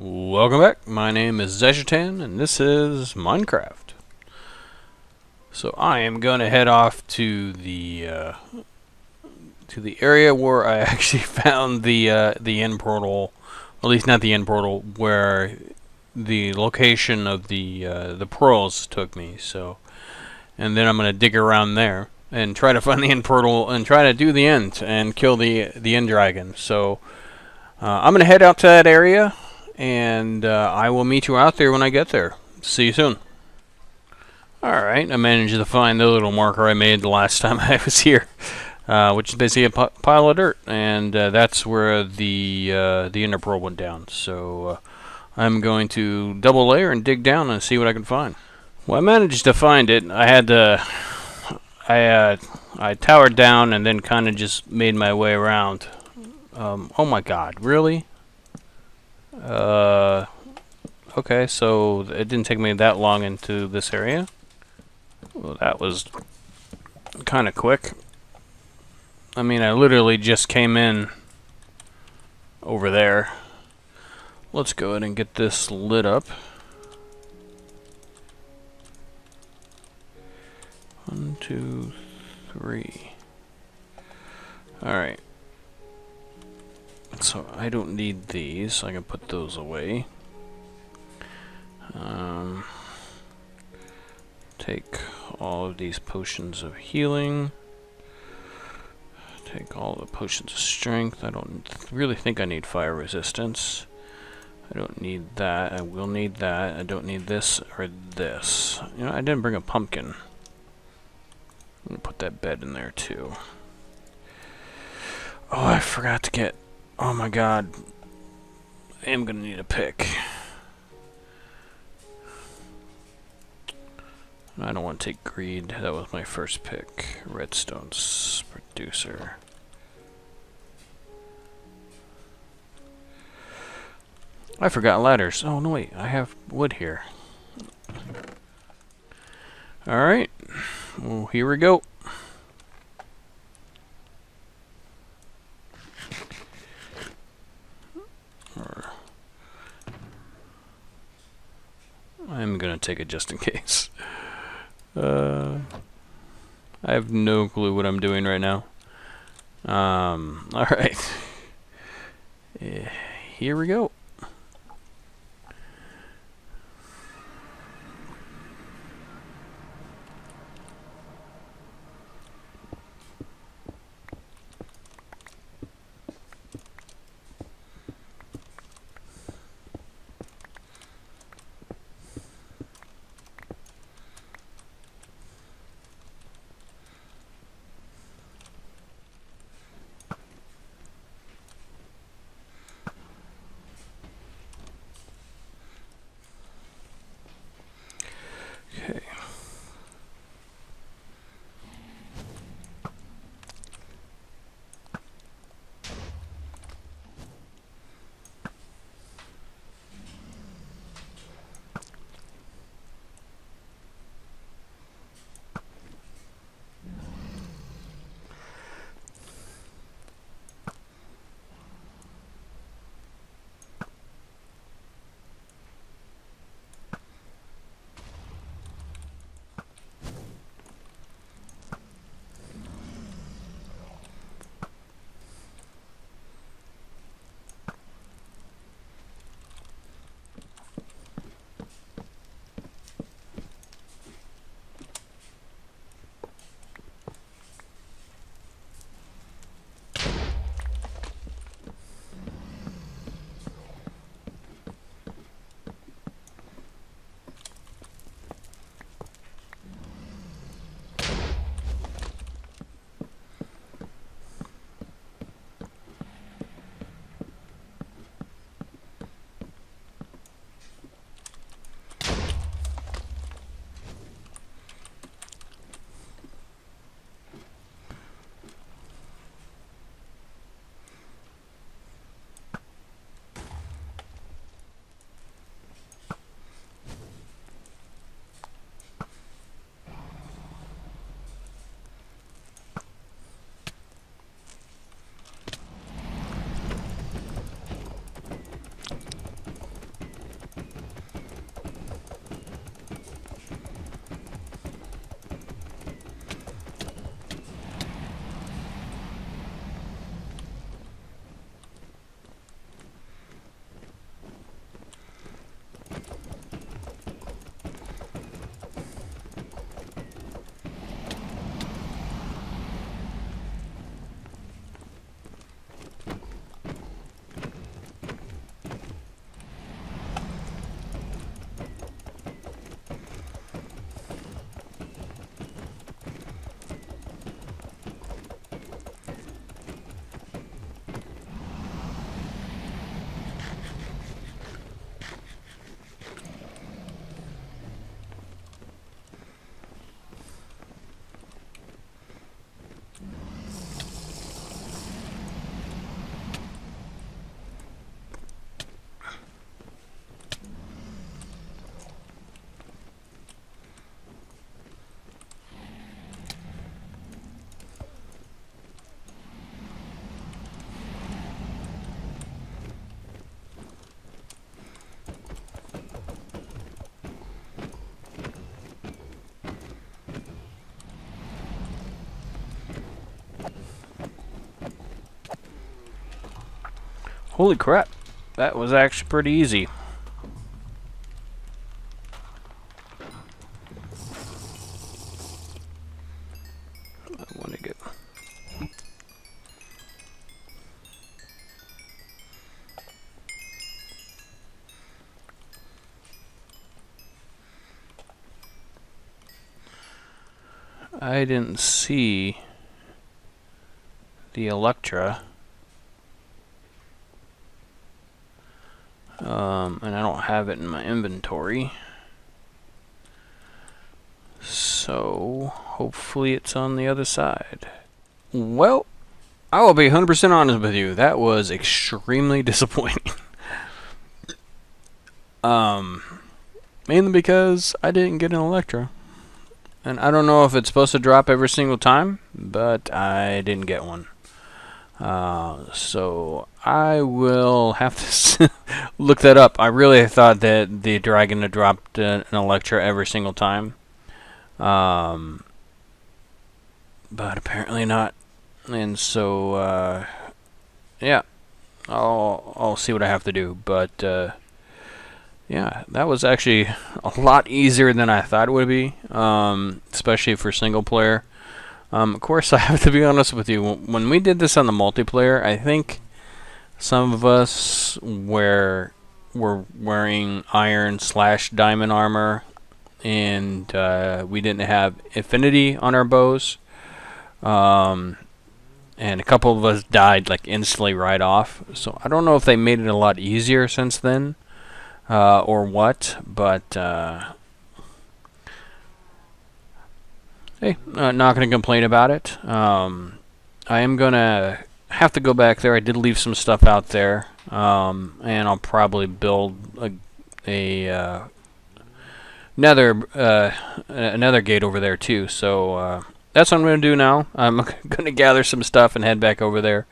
Welcome back. My name is Zeshatan, and this is Minecraft. So I am going to head off to the area where I actually found the end portal. At least not the end portal, where the location of the pearls took me. So, and then I'm going to dig around there and try to find the end portal and try to do the end and kill the end dragon. So I'm going to head out to that area. And I will meet you out there when I get there. See you soon. Alright, I managed to find the little marker I made the last time I was here, which is basically a pile of dirt, and that's where the inner pearl went down. So I'm going to double layer and dig down and see what I can find. Well, I managed to find it. I had to, I towered down and then kind of just made my way around. Oh my God, really? Okay, so it didn't take me that long into this area. Well, that was kind of quick. I mean, I literally just came in over there. Let's go ahead and get this lit up. 1, 2, 3. Alright. So I don't need these, so I can put those away. Take all of these potions of healing. Take all the potions of strength. I don't really think I need fire resistance. I don't need that. I will need that. I don't need this or this. You know, I didn't bring a pumpkin. I'm gonna put that bed in there too. Oh, I forgot to get... Oh my God. I am gonna need a pick. I don't want to take greed. That was my first pick. Redstone's producer. I forgot ladders. Oh no, wait. I have wood here. Alright. Well, here we go. I'm gonna take it just in case. I have no clue what I'm doing right now. Alright. Here we go. Holy crap. That was actually pretty easy. I want to get... I didn't see the Electra. And I don't have it in my inventory. So, hopefully it's on the other side. Well, I will be 100% honest with you. That was extremely disappointing. Mainly because I didn't get an Electra. And I don't know if it's supposed to drop every single time, but I didn't get one. So I will have to look that up. I really thought that the Dragon had dropped an Electra every single time. But apparently not. And so, yeah, I'll see what I have to do. But, yeah, that was actually a lot easier than I thought it would be, especially for single player. Of course, I have to be honest with you. When we did this on the multiplayer, I think some of us were wearing iron/diamond armor, and we didn't have affinity on our bows. And a couple of us died like instantly right off. So I don't know if they made it a lot easier since then. Or what, but hey, not going to complain about it. I am going to have to go back there. I did leave some stuff out there, and I'll probably build another gate over there too. So that's what I'm going to do now. I'm going to gather some stuff and head back over there,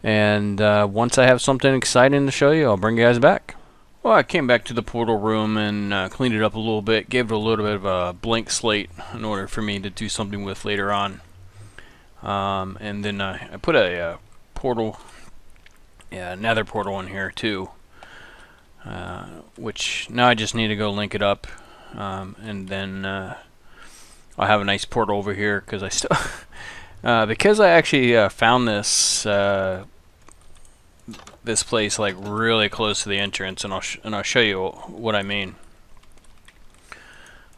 and once I have something exciting to show you, I'll bring you guys back. Well, I came back to the portal room and cleaned it up a little bit, gave it a little bit of a blank slate in order for me to do something with later on. And then I put a portal, nether portal in here too, which now I just need to go link it up, and then I'll have a nice portal over here because I still, because I actually found this. This place like really close to the entrance, and I'll show you what I mean.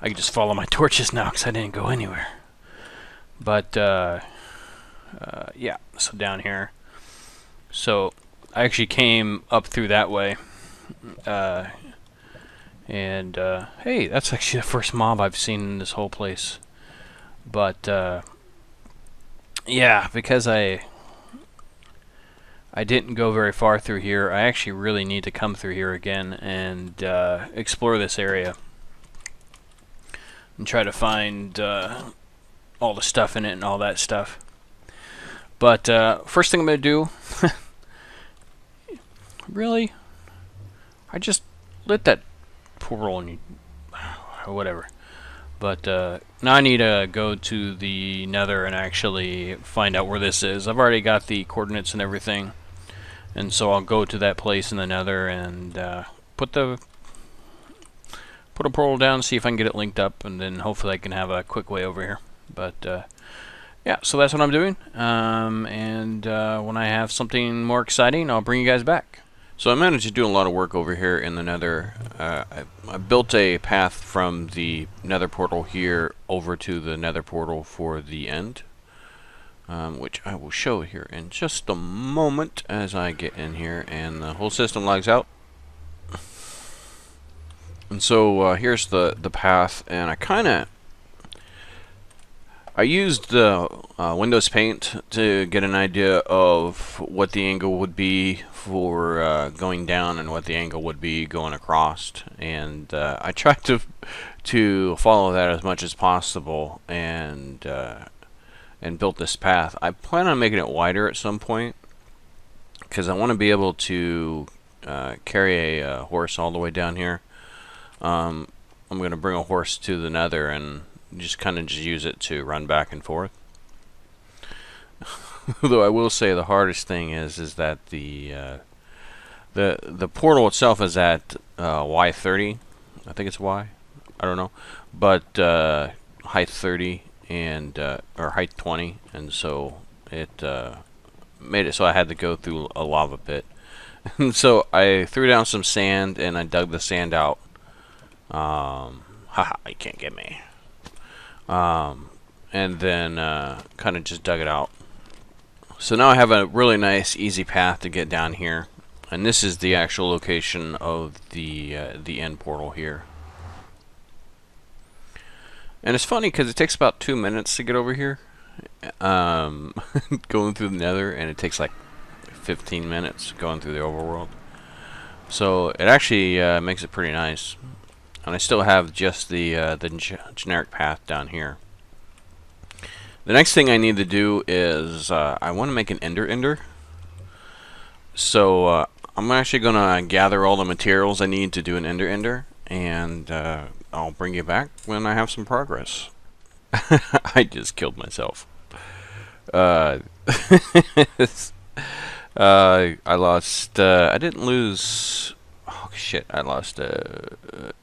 I can just follow my torches now because I didn't go anywhere. But yeah, so down here. So I actually came up through that way, and hey, that's actually the first mob I've seen in this whole place. But yeah, because I didn't go very far through here. I actually really need to come through here again and explore this area and try to find all the stuff in it and all that stuff. But first thing I'm going to do... Really? I just lit that portal and whatever. But now I need to go to the nether and actually find out where this is. I've already got the coordinates and everything. And so I'll go to that place in the nether and put a portal down, see if I can get it linked up, and then hopefully I can have a quick way over here. But yeah, so that's what I'm doing. And when I have something more exciting, I'll bring you guys back. So I managed to do a lot of work over here in the nether. I built a path from the nether portal here over to the nether portal for the end. Which I will show here in just a moment as I get in here and the whole system logs out. And so here's the path, and I used Windows Paint to get an idea of what the angle would be for going down and what the angle would be going across, and I tried to follow that as much as possible, and built this path. I plan on making it wider at some point because I want to be able to carry a horse all the way down here. I'm going to bring a horse to the nether and just use it to run back and forth. Though I will say the hardest thing is that the The portal itself is at Y30. I think it's Y. I don't know, but height 30 and or height 20, and so it made it so I had to go through a lava pit. And so I threw down some sand and I dug the sand out. Haha, you can't get me. And then kind of just dug it out. So now I have a really nice, easy path to get down here, and this is the actual location of the end portal here. And it's funny because it takes about 2 minutes to get over here, going through the Nether, and it takes like 15 minutes going through the overworld. So it actually makes it pretty nice. And I still have just the generic path down here. The next thing I need to do is I want to make an ender. So I'm actually going to gather all the materials I need to do an ender, and I'll bring you back when I have some progress. I just killed myself. I lost. I didn't lose. Oh shit! I lost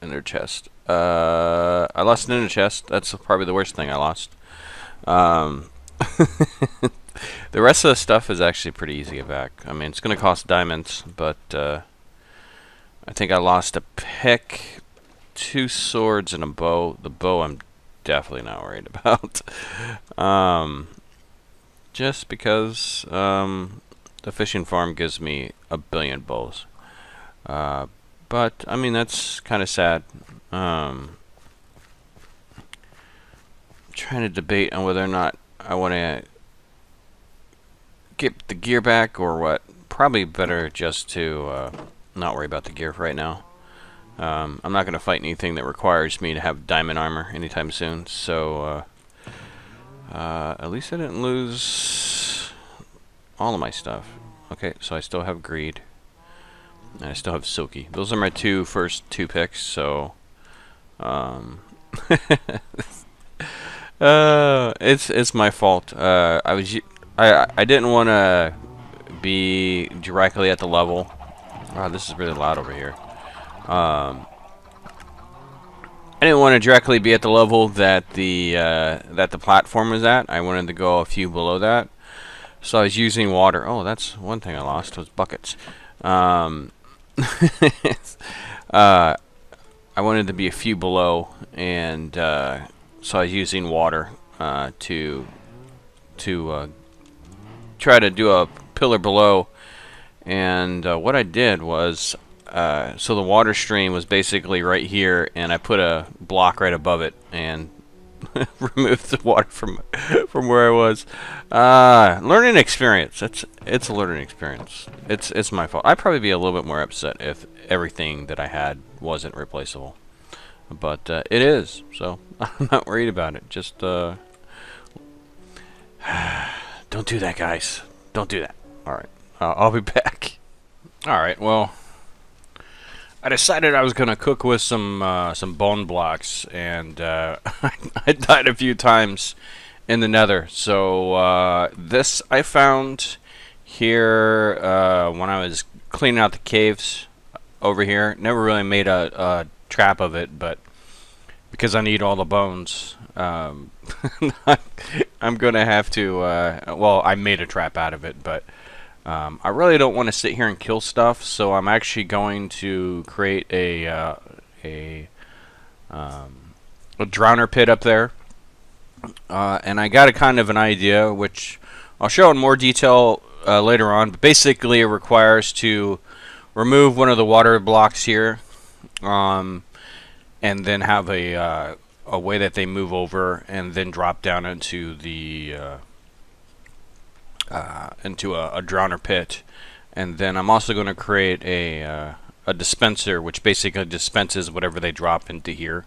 ender chest. I lost an ender chest. That's probably the worst thing I lost. The rest of the stuff is actually pretty easy to get back. I mean, it's going to cost diamonds, but I think I lost a pick, 2 swords, and a bow. The bow I'm definitely not worried about. Just because the fishing farm gives me a billion bows. But, I mean, that's kind of sad. Trying to debate on whether or not I want to get the gear back or what. Probably better just to not worry about the gear right now. I'm not going to fight anything that requires me to have diamond armor anytime soon, so at least I didn't lose all of my stuff. Okay, so I still have greed, and I still have silky. Those are my first two picks, so it's my fault. I didn't want to be directly at the level. Wow, this is really loud over here. I didn't want to directly be at the level that the platform was at. I wanted to go a few below that. So I was using water. Oh, that's one thing I lost was buckets. I wanted to be a few below, and so I was using water to try to do a pillar below. And what I did was, so the water stream was basically right here, and I put a block right above it and removed the water from where I was. Learning experience. It's a learning experience. It's my fault. I'd probably be a little bit more upset if everything that I had wasn't replaceable, but it is. So I'm not worried about it. Just don't do that, guys. Don't do that. All right. I'll be back. Alright, well, I decided I was going to cook with some bone blocks, and I died a few times in the Nether. So this I found here when I was cleaning out the caves over here. Never really made a trap of it, but because I need all the bones, I'm going to have to, well, I made a trap out of it, but I really don't want to sit here and kill stuff, so I'm actually going to create a drowner pit up there. And I got a kind of an idea, which I'll show in more detail later on, but basically it requires to remove one of the water blocks here, and then have a way that they move over and then drop down into the into a drowner pit. And then I'm also going to create a dispenser, which basically dispenses whatever they drop into here,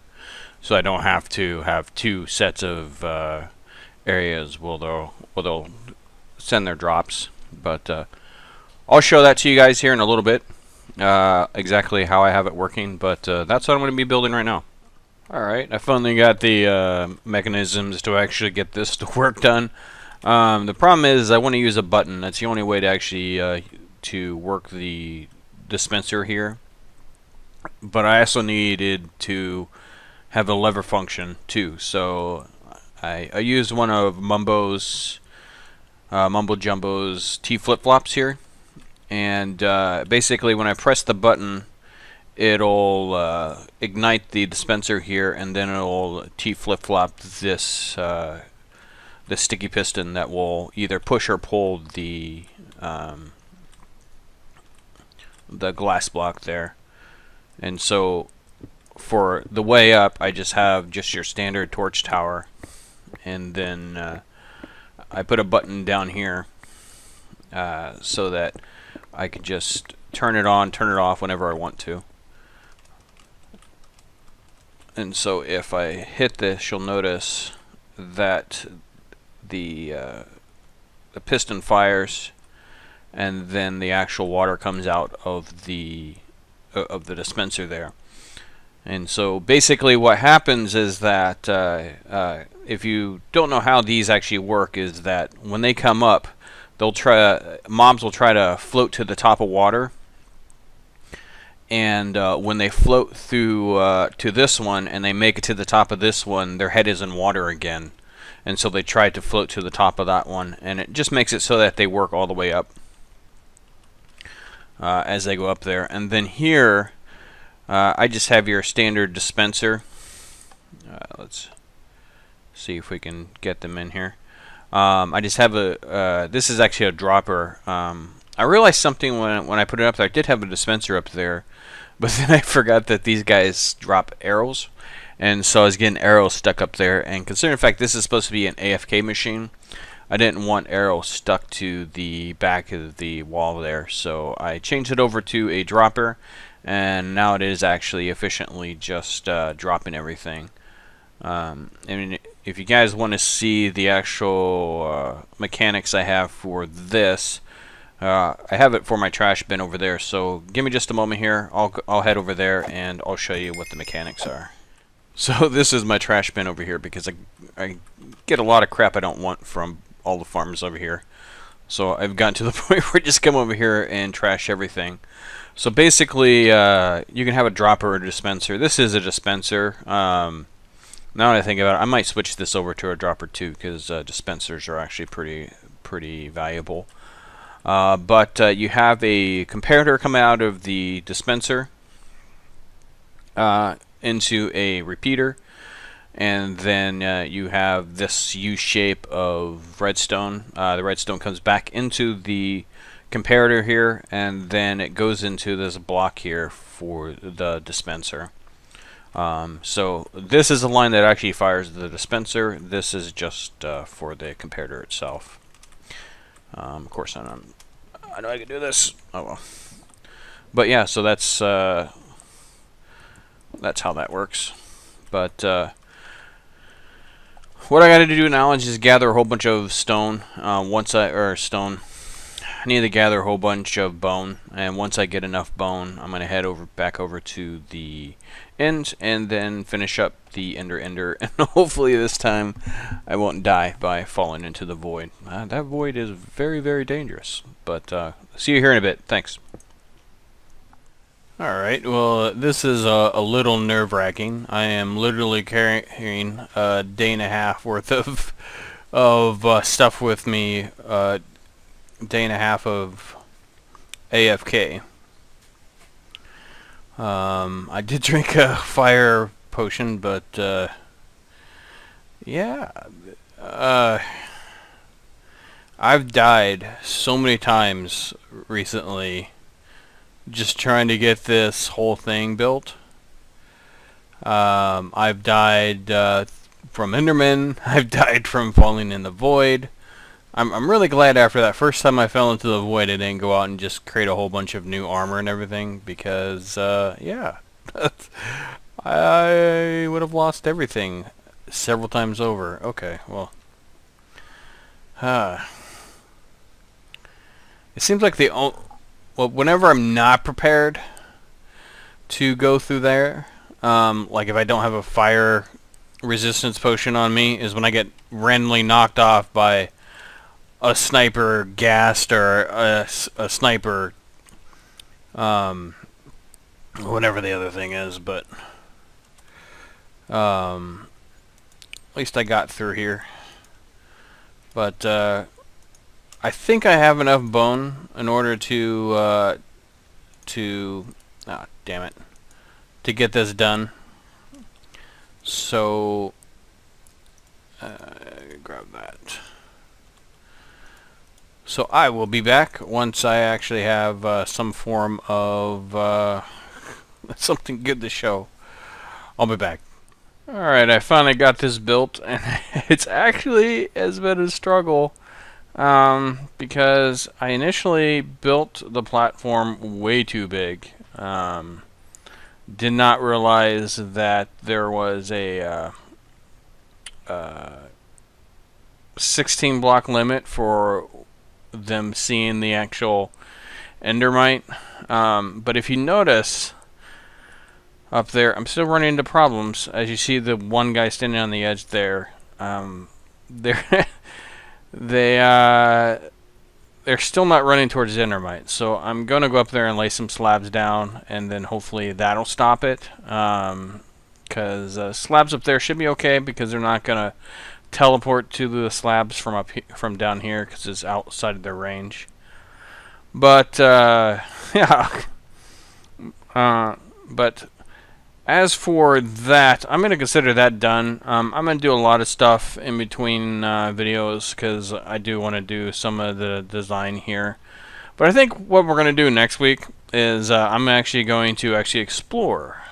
so I don't have to have 2 sets of areas where they'll send their drops. But I'll show that to you guys here in a little bit, exactly how I have it working. But that's what I'm going to be building right now. Alright, I finally got the mechanisms to actually get this to work done. The problem is I want to use a button. That's the only way to actually to work the dispenser here, but I also needed to have a lever function too. So I used one of Mumbo Jumbo's T flip-flops here, and basically when I press the button, it'll ignite the dispenser here, and then it'll T flip-flop this the sticky piston that will either push or pull the glass block there. And so for the way up, I just have just your standard torch tower, and then I put a button down here so that I could just turn it on, turn it off whenever I want to. And so if I hit this, you'll notice that the piston fires, and then the actual water comes out of the dispenser there. And so basically what happens is that if you don't know how these actually work, is that when they come up, mobs will try to float to the top of water, and when they float through to this one and they make it to the top of this one, their head is in water again, and so they try to float to the top of that one, and it just makes it so that they work all the way up as they go up there. And then here I just have your standard dispenser. Let's see if we can get them in here. I just have this is actually a dropper. I realized something when I put it up there. I did have a dispenser up there, but then I forgot that these guys drop arrows, and so I was getting arrows stuck up there. And considering the fact this is supposed to be an AFK machine, I didn't want arrows stuck to the back of the wall there, so I changed it over to a dropper, and now it is actually efficiently just dropping everything. And if you guys want to see the actual mechanics I have for this, I have it for my trash bin over there, so give me just a moment here. I'll head over there and I'll show you what the mechanics are. So this is my trash bin over here, because I get a lot of crap I don't want from all the farms over here. So I've gotten to the point where I just come over here and trash everything. So basically you can have a dropper or a dispenser. This is a dispenser. Now that I think about it, I might switch this over to a dropper too, because dispensers are actually pretty valuable. But you have a comparator coming out of the dispenser into a repeater, and then you have this U shape of redstone. The redstone comes back into the comparator here, and then it goes into this block here for the dispenser. So this is the line that actually fires the dispenser. This is just for the comparator itself. Of course, I know I can do this. Oh well. But yeah, so that's how that works. But what I got to do now is just gather a whole bunch of stone. I need to gather a whole bunch of bone, and once I get enough bone, I'm gonna head back over to the end, and then finish up the ender, and hopefully this time I won't die by falling into the void. That void is very dangerous. But see you here in a bit. Thanks. Alright, well, this is a little nerve-wracking. I am literally carrying a day and a half worth of stuff with me, day and a half of AFK. I did drink a fire potion, but yeah, I've died so many times recently just trying to get this whole thing built. I've died from Enderman. I've died from falling in the void. I'm really glad after that first time I fell into the void I didn't go out and just create a whole bunch of new armor and everything, because yeah, I would have lost everything several times over. Okay, well, it seems like whenever I'm not prepared to go through there, like if I don't have a fire resistance potion on me, is when I get randomly knocked off by a sniper gassed or a sniper whatever the other thing is, but at least I got through here. But I think I have enough bone in order to damn it, to get this done. So grab that. So I will be back once I actually have some form of something good to show. I'll be back. Alright, I finally got this built, and it's actually has been a struggle because I initially built the platform way too big. Did not realize that there was a 16 block limit for them seeing the actual endermite. But if you notice up there, I'm still running into problems. As you see, the one guy standing on the edge there, they're still not running towards the endermite. So I'm going to go up there and lay some slabs down, and then hopefully that'll stop it. Because slabs up there should be okay, because they're not going to teleport to the slabs from down here, because it's outside of their range. But yeah. But as for that, I'm going to consider that done. I'm going to do a lot of stuff in between videos, because I do want to do some of the design here. But I think what we're going to do next week is I'm actually going to explore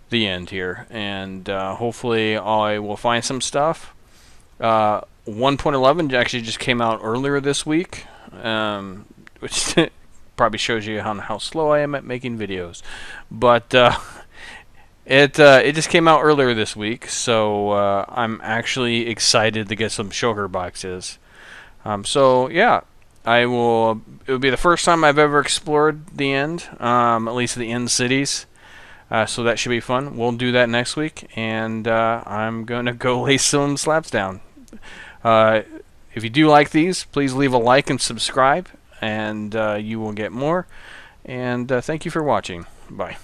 the end here, and hopefully I will find some stuff. 1.11 actually just came out earlier this week, which probably shows you how slow I am at making videos. But it just came out earlier this week, so I'm actually excited to get some sugar boxes. So yeah, it will be the first time I've ever explored the end, at least the end cities. So that should be fun. We'll do that next week, and I'm going to go lay some slabs down. If you do like these, please leave a like and subscribe, and you will get more. And thank you for watching. Bye.